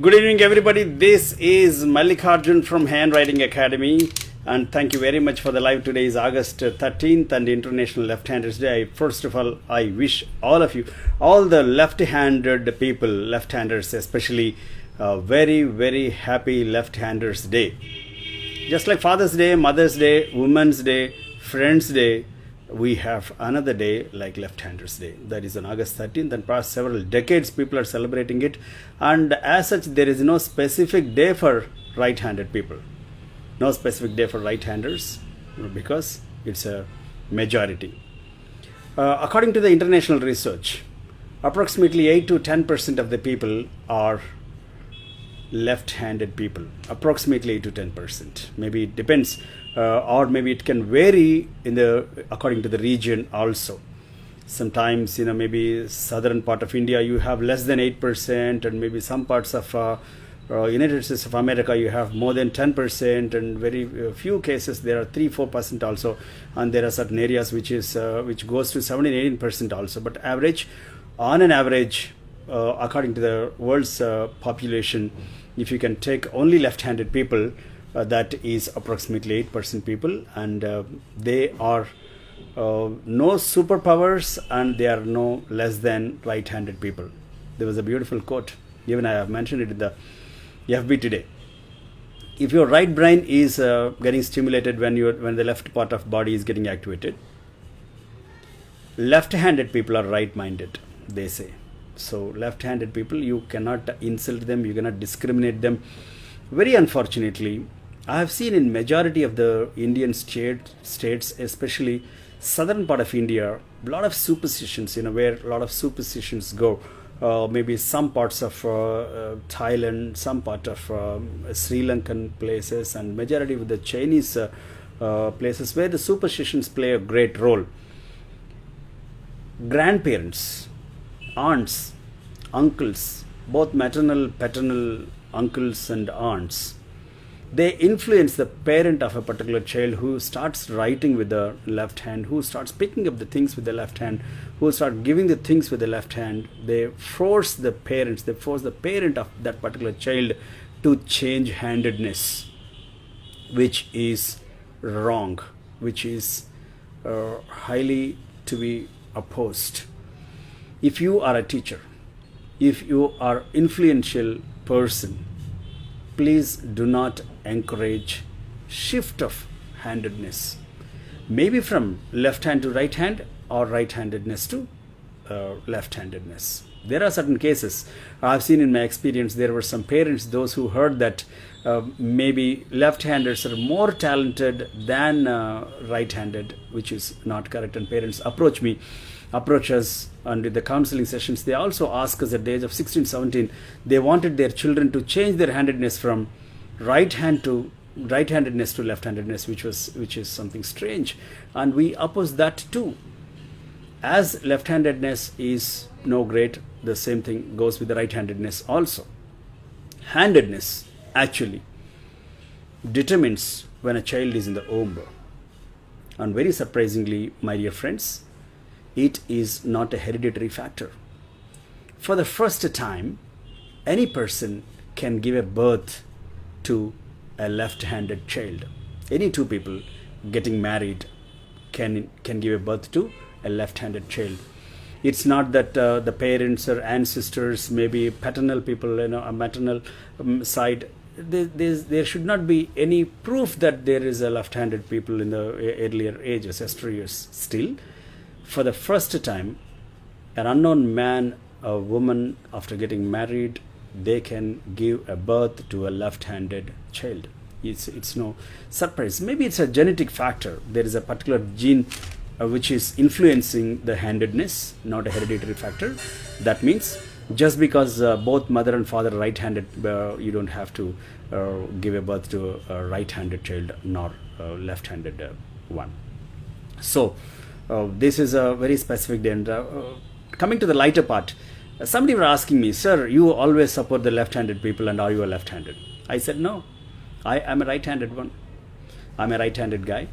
Good evening, everybody. This is Mallikarjun from Handwriting Academy, and thank you very much for the live. Today is August 13th and International Left-Handers Day. First of all, I wish all of you, all the left-handed people, left-handers especially, a very, very happy Left-Handers Day. Just like Father's Day, Mother's Day, Women's Day, Friends Day, we have another day like Left-Handers Day. That is on August 13th, and past several decades people are celebrating it. And as such, there is no specific day for right-handed people. No specific day for right-handers because it's a majority. According to the international research, approximately 8 to 10% of the people are left-handed people. Approximately 8 to 10%. Maybe it depends. Or maybe it can vary according to the region also. Sometimes, maybe southern part of India you have less than 8%, and maybe some parts of United States of America you have more than 10%, and very few cases there are 3-4% also, and there are certain areas which goes to 17-18% also. But on an average, according to the world's population, if you can take only left-handed people, that is approximately 8% people, and they are no superpowers, and they are no less than right-handed people. There was a beautiful quote, even I have mentioned it in the FB today. If your right brain is getting stimulated when the left part of body is getting activated, left-handed people are right-minded, they say. So left-handed people, you cannot insult them, you cannot discriminate them. Very unfortunately, I have seen in majority of the Indian states, especially southern part of India, a lot of superstitions, where a lot of superstitions go. Maybe some parts of Thailand, some part of Sri Lankan places, and majority of the Chinese places where the superstitions play a great role. Grandparents, aunts, uncles, both maternal, paternal uncles and aunts, they influence the parent of a particular child who starts writing with the left hand, who starts picking up the things with the left hand, who start giving the things with the left hand. They force the parent of that particular child to change handedness, which is wrong, which is highly to be opposed. If you are a teacher, if you are influential person, please do not encourage shift of handedness, maybe from left hand to right hand or right-handedness to left-handedness. There are certain cases I've seen in my experience. There were some parents, those who heard that maybe left-handers are more talented than right-handed, which is not correct. And parents approach us, and with the counseling sessions, they also ask us at the age of 16, 17, they wanted their children to change their handedness from right-handedness to left-handedness, which is something strange, and we oppose that too. As left-handedness is no great, the same thing goes with the right-handedness also. Handedness actually determines when a child is in the womb, and very surprisingly, my dear friends, it is not a hereditary factor. For the first time, any person can give a birth to a left-handed child. Any two people getting married can give a birth to a left-handed child. It's not that the parents or ancestors, maybe paternal people, a maternal side, there should not be any proof that there is a left-handed people in the earlier ages, years. Still, for the first time, an unknown man or woman, after getting married, they can give a birth to a left-handed child. It's no surprise. Maybe it's a genetic factor. There is a particular gene which is influencing the handedness, not a hereditary factor. That means just because both mother and father are right-handed, you don't have to give a birth to a right-handed child nor a left-handed one. So this is a very specific day. And coming to the lighter part, somebody were asking me, sir, you always support the left-handed people, and are you a left-handed? I said, no, I am a right-handed one. I'm a right-handed guy.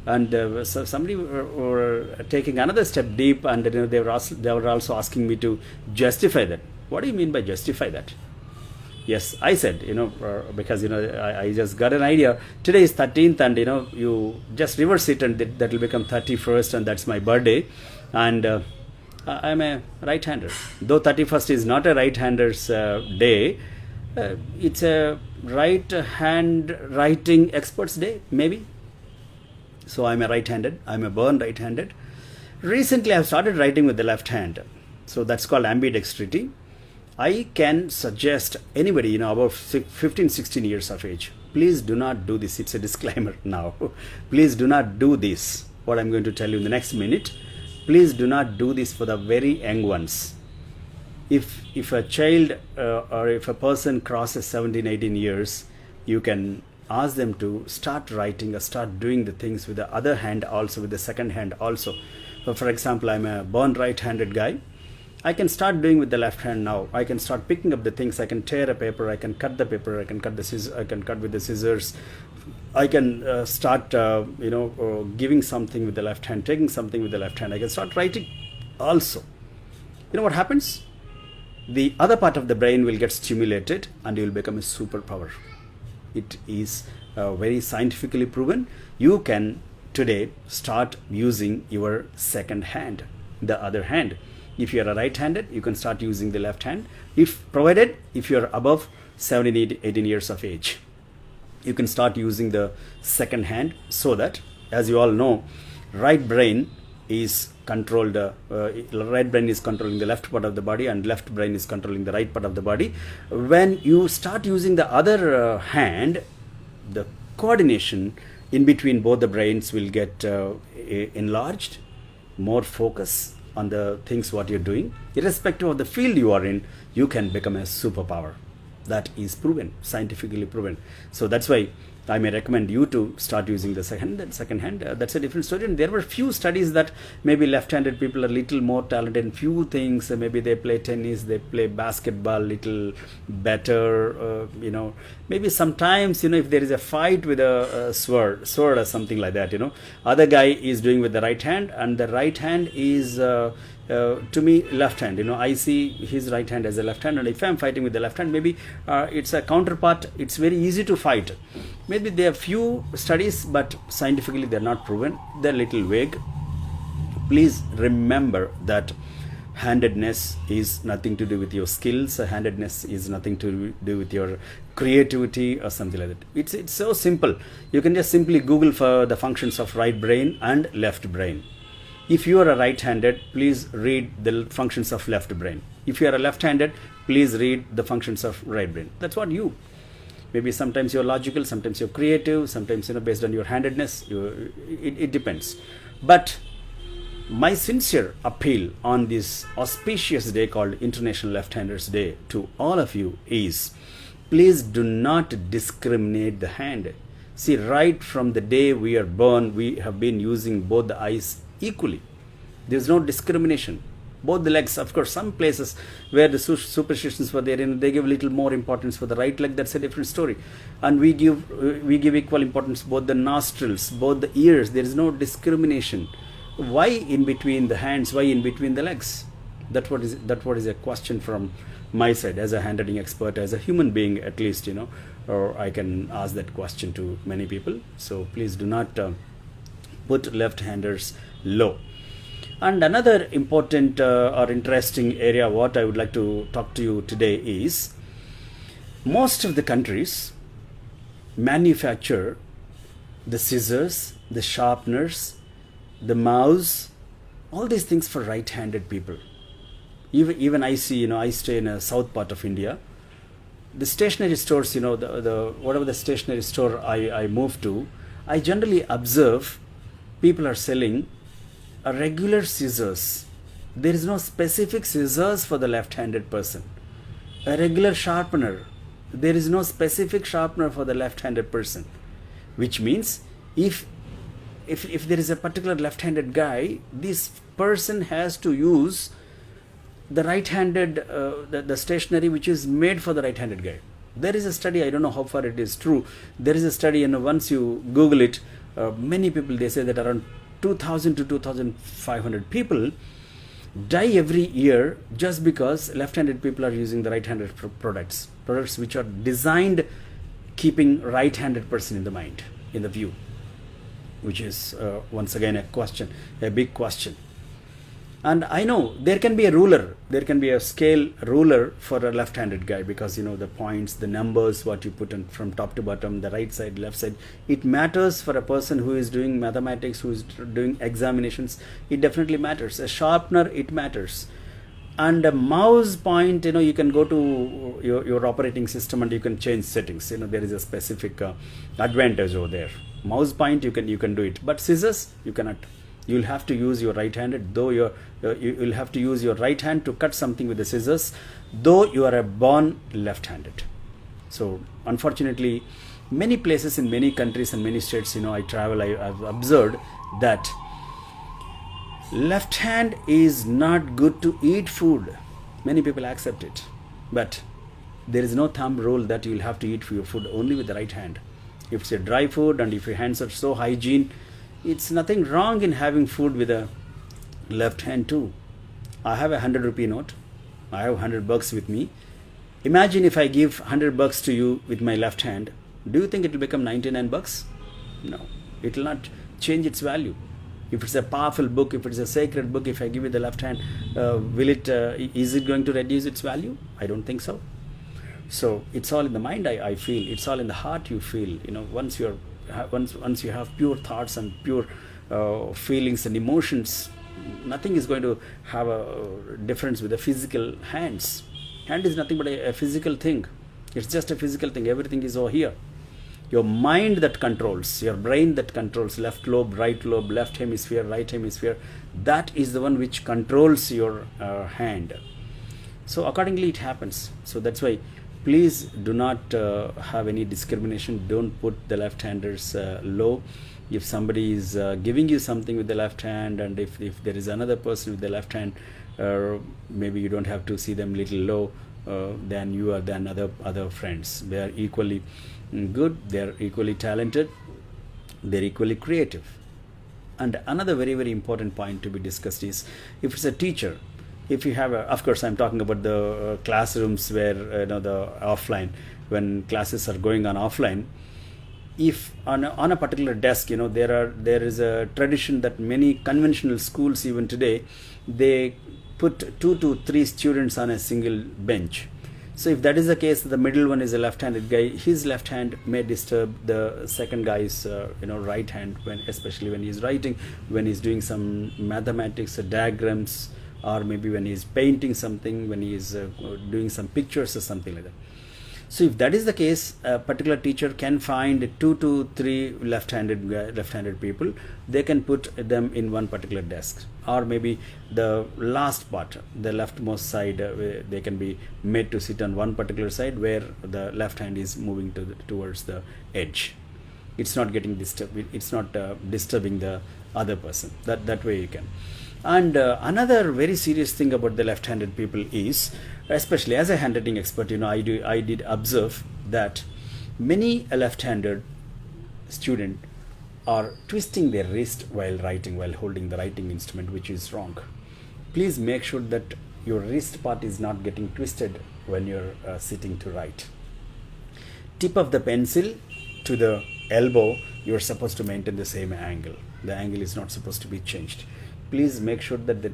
And so somebody were taking another step deep, and they were also asking me to justify that. What do you mean by justify that? Yes, I said, because, I just got an idea. Today is 13th, and, you just reverse it, and that will become 31st, and that's my birthday. And I'm a right-hander. Though 31st is not a right-hander's day, it's a right-hand writing expert's day, maybe. So I'm a right-handed. I'm a born right-handed. Recently, I've started writing with the left hand. So that's called ambidextrity. I can suggest anybody, about 15, 16 years of age, please do not do this. It's a disclaimer now. Please do not do this. What I'm going to tell you in the next minute. Please do not do this for the very young ones. If a child or if a person crosses 17, 18 years, you can ask them to start writing or start doing the things with the other hand also, with the second hand also. So for example, I'm a born right-handed guy. I can start doing with the left hand now. I can start picking up the things. I can tear a paper. I can cut the paper. I can cut the scissors. I can cut with the scissors. I can start, giving something with the left hand, taking something with the left hand. I can start writing also. You know what happens? The other part of the brain will get stimulated, and you will become a superpower. It is very scientifically proven. You can today start using your second hand, the other hand. If you are a right-handed, you can start using the left hand, provided if you are above 17, 18 years of age. You can start using the second hand, so that, as you all know, right brain is controlled. Right brain is controlling the left part of the body, and left brain is controlling the right part of the body. When you start using the other hand, the coordination in between both the brains will get enlarged, more focus on the things what you're doing. Irrespective of the field you are in, you can become a superpower. That is proven, scientifically proven. So that's why I may recommend you to start using the second hand. That's a different story. And there were few studies that maybe left-handed people are little more talented in few things. Maybe they play tennis, they play basketball little better. Maybe sometimes, if there is a fight with a sword or something like that, other guy is doing with the right hand, and the right hand is to me left hand. I see his right hand as a left hand, and if I'm fighting with the left hand, maybe it's a counterpart. It's very easy to fight. Maybe there are few studies, but scientifically they're not proven. They're a little vague. Please remember that handedness is nothing to do with your skills. Handedness is nothing to do with your creativity or something like that. It's so simple. You can just simply Google for the functions of right brain and left brain. If you are a right-handed, please read the functions of left brain. If you are a left-handed, please read the functions of right brain. That's what you. Maybe sometimes you're logical, sometimes you're creative, sometimes, based on your handedness, it depends. But my sincere appeal on this auspicious day called International Left-Handers Day to all of you is, please do not discriminate the hand. See, right from the day we are born, we have been using both the eyes equally. There's no discrimination. Both the legs, of course, some places where the superstitions were there, they give a little more importance for the right leg. That's a different story. And we give equal importance both the nostrils, both the ears. There is no discrimination. Why in between the hands? Why in between the legs? That what is a question from my side as a handwriting expert, as a human being at least, or I can ask that question to many people. So please do not put left-handers low. And another important or interesting area what I would like to talk to you today is, most of the countries manufacture the scissors, the sharpeners, the mouse, all these things for right-handed people. Even I see, I stay in a south part of India. The stationery stores, whatever the stationery store I move to, I generally observe people are selling a regular scissors. There is no specific scissors for the left-handed person. A regular sharpener. There is no specific sharpener for the left-handed person. Which means if there is a particular left-handed guy, this person has to use the right-handed, the stationery which is made for the right-handed guy. There is a study, I don't know how far it is true. There is a study, and once you Google it, many people, they say that around 2,000 to 2,500 people die every year just because left-handed people are using the right-handed products which are designed keeping right-handed person in the mind, in the view, which is once again a big question. And I know there can be a ruler, there can be a scale ruler for a left-handed guy, because the points, the numbers, what you put in from top to bottom, the right side, left side, it matters for a person who is doing mathematics, who is doing examinations. It definitely matters. A sharpener, it matters. And a mouse point, you can go to your operating system and you can change settings. There is a specific advantage over there. Mouse point, you can do it, but scissors, you cannot. You'll have to use your right-handed, though you'll have to use your right hand to cut something with the scissors, though you are a born left-handed. So unfortunately, many places in many countries and many states, I travel, I've observed that left hand is not good to eat food. Many people accept it, but there is no thumb rule that you'll have to eat your food only with the right hand. If it's a dry food and if your hands are so hygiene, it's nothing wrong in having food with a left hand too. I have a 100 rupee note. I have $100 with me. Imagine if I give $100 to you with my left hand. Do you think it will become $99? No, it will not change its value. If it's a powerful book, if it's a sacred book, if I give it the left hand, is it going to reduce its value? I don't think so. So it's all in the mind, I feel. It's all in the heart, you feel. Once you have pure thoughts and pure feelings and emotions, nothing is going to have a difference with the physical hands. Hand is nothing but a physical thing. It's just a physical thing. Everything is over here. Your mind that controls, your brain that controls, left lobe, right lobe, left hemisphere, right hemisphere, that is the one which controls your hand. So accordingly it happens. So that's why please do not have any discrimination. Don't put the left-handers low. If somebody is giving you something with the left hand, and if there is another person with the left hand, maybe you don't have to see them little low than you are than other friends. They are equally good, they are equally talented, they are equally creative. And another very, very important point to be discussed is, if it's a teacher, if you have of course I'm talking about the classrooms where the offline, when classes are going on offline, if on a particular desk, there is a tradition that many conventional schools even today, they put 2 to 3 students on a single bench. So if that is the case, the middle one is a left-handed guy, his left hand may disturb the second guy's right hand, especially when he's writing, when he's doing some mathematics, diagrams, or maybe when he's painting something, when he's doing some pictures or something like that. So if that is the case, a particular teacher can find 2 to 3 left-handed people. They can put them in one particular desk, or maybe the last part, the leftmost side, they can be made to sit on one particular side where the left hand is moving towards the edge. It's not getting disturbed. It's not disturbing the other person. That way you can. And another very serious thing about the left-handed people is, especially as a handwriting expert, I did observe that many left-handed student are twisting their wrist while writing, while holding the writing instrument, which is wrong. Please make sure that your wrist part is not getting twisted when you're sitting to write. Tip of the pencil to the elbow, you're supposed to maintain the same angle. The angle is not supposed to be changed. Please make sure that the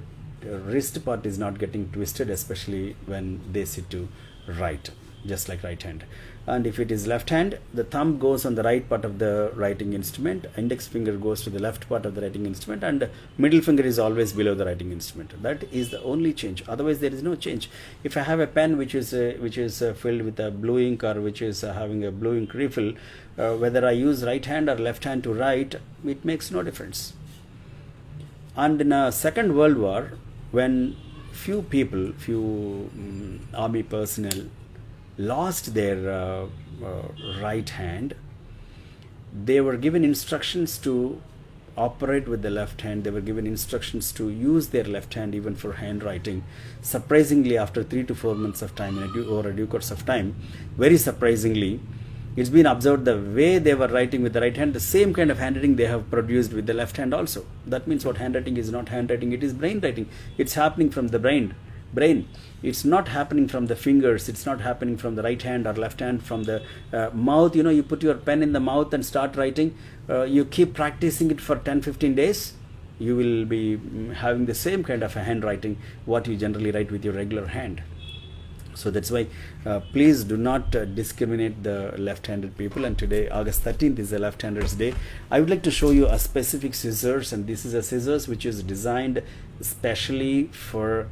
wrist part is not getting twisted, especially when they sit to write, just like right hand. And if it is left hand, the thumb goes on the right part of the writing instrument, index finger goes to the left part of the writing instrument, and middle finger is always below the writing instrument. That is the only change. Otherwise there is no change. If I have a pen which is filled with a blue ink, or which is having a blue ink refill, whether I use right hand or left hand to write, it makes no difference. And in the Second World War, when few army personnel lost their right hand, they were given instructions to operate with the left hand. They were given instructions to use their left hand even for handwriting. Surprisingly, after 3 to 4 months of time, over a due course of time, very surprisingly, It's been observed the way they were writing with the right hand, the same kind of handwriting they have produced with the left hand also. That means what handwriting is not handwriting, it is brain writing. It's happening from the brain. It's not happening from the fingers, it's not happening from the right hand or left hand, from the mouth. You put your pen in the mouth and start writing. You keep practicing it for 10-15 days, you will be having the same kind of a handwriting what you generally write with your regular hand. So that's why please do not discriminate the left-handed people. And today, August 13th, is the left-handers day. I would like to show you a specific scissors, and this is a scissors which is designed specially for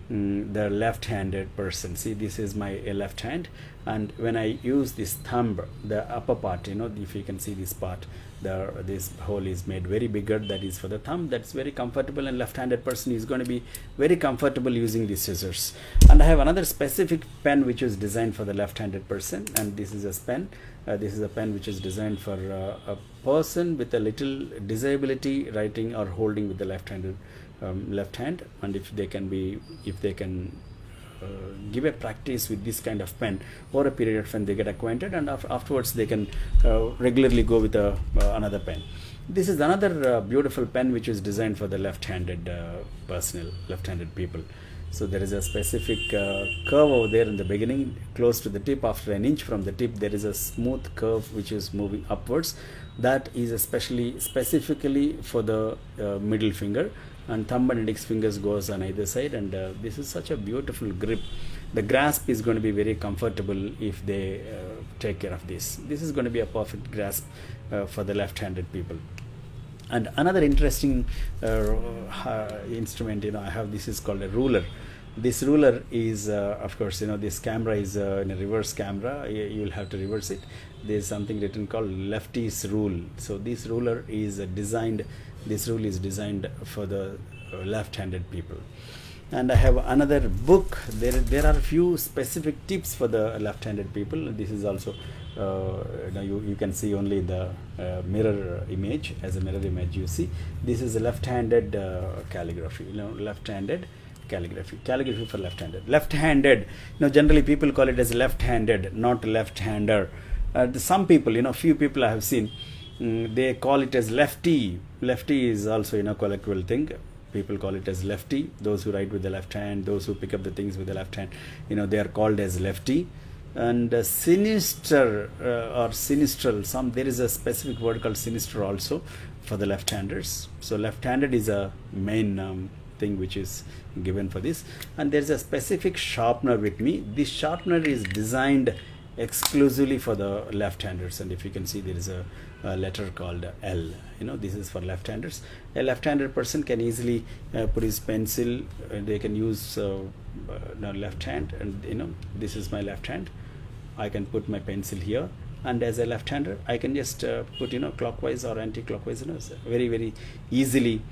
the left-handed person. See, this is my left hand, and when I use this thumb, the upper part, if you can see this part, this hole is made very bigger, that is for the thumb. That's very comfortable, and left-handed person is going to be very comfortable using these scissors. And I have another specific pen which is designed for the left-handed person, and this is a pen. This is a pen which is designed for a person with a little disability writing or holding with the left-handed left hand. And if they can give a practice with this kind of pen over a period of time, they get acquainted, and afterwards they can regularly go with another pen. This is another beautiful pen which is designed for the left-handed left-handed people. So there is a specific curve over there in the beginning, close to the tip. After an inch from the tip, there is a smooth curve which is moving upwards. That is specifically for the middle finger, and thumb and index fingers goes on either side. And this is such a beautiful grip. The grasp is going to be very comfortable if they take care of this. This is going to be a perfect grasp for the left-handed people. And another interesting instrument, I have, this is called a ruler. This ruler is, of course, this camera is in a reverse camera. You will have to reverse it. There is something written called lefty's rule. So this ruler is designed. This rule is designed for the left-handed people. And I have another book. There are a few specific tips for the left-handed people. This is also you can see only the mirror image. As a mirror image, you see this is a left-handed calligraphy. Left-handed calligraphy for left-handed. Generally people call it as left-handed, not left-hander. Some people, few people I have seen, they call it as lefty. Lefty is also colloquial thing. People call it as lefty. Those who write with the left hand, those who pick up the things with the left hand, they are called as lefty. And sinister or sinistral, there is a specific word called sinister also for the left-handers. So left-handed is a main thing which is given for this. And there is a specific sharpener with me. This sharpener is designed exclusively for the left-handers, and if you can see, there is a letter called L. This is for left-handers. A left-handed person can easily put his pencil. They can use left hand, and this is my left hand. I can put my pencil here, and as a left-hander, I can just put clockwise or anti-clockwise. Very, very easily,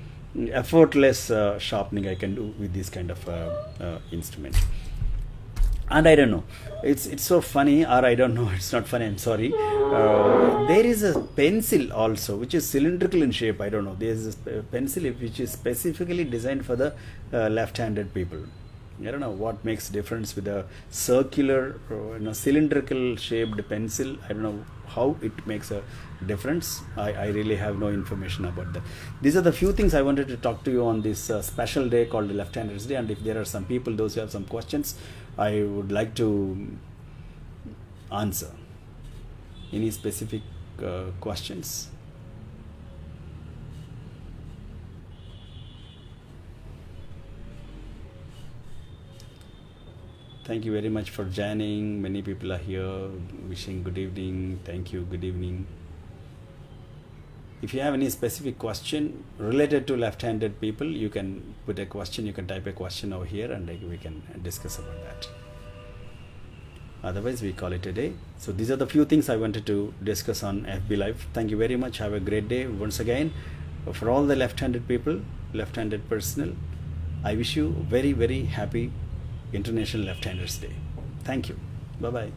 effortless sharpening I can do with this kind of instrument. And I don't know, it's so funny, or I don't know, it's not funny, I'm sorry. There is a pencil also which is cylindrical in shape. I don't know, there is a pencil which is specifically designed for the left-handed people. I don't know what makes difference with a circular cylindrical shaped pencil. I don't know how it makes a difference. I really have no information about that. These are the few things I wanted to talk to you on this special day called the Left-Handers Day. And if there are some people, those who have some questions, I would like to answer. Any specific questions? Thank you very much for joining. Many people are here wishing good evening. Thank you. Good evening. If you have any specific question related to left-handed people, you can put a question. You can type a question over here, and we can discuss about that. Otherwise, we call it a day. So these are the few things I wanted to discuss on FB Live. Thank you very much. Have a great day. Once again, for all the left-handed people, left-handed personnel, I wish you very, very happy International Left-Handers Day. Thank you. Bye-bye.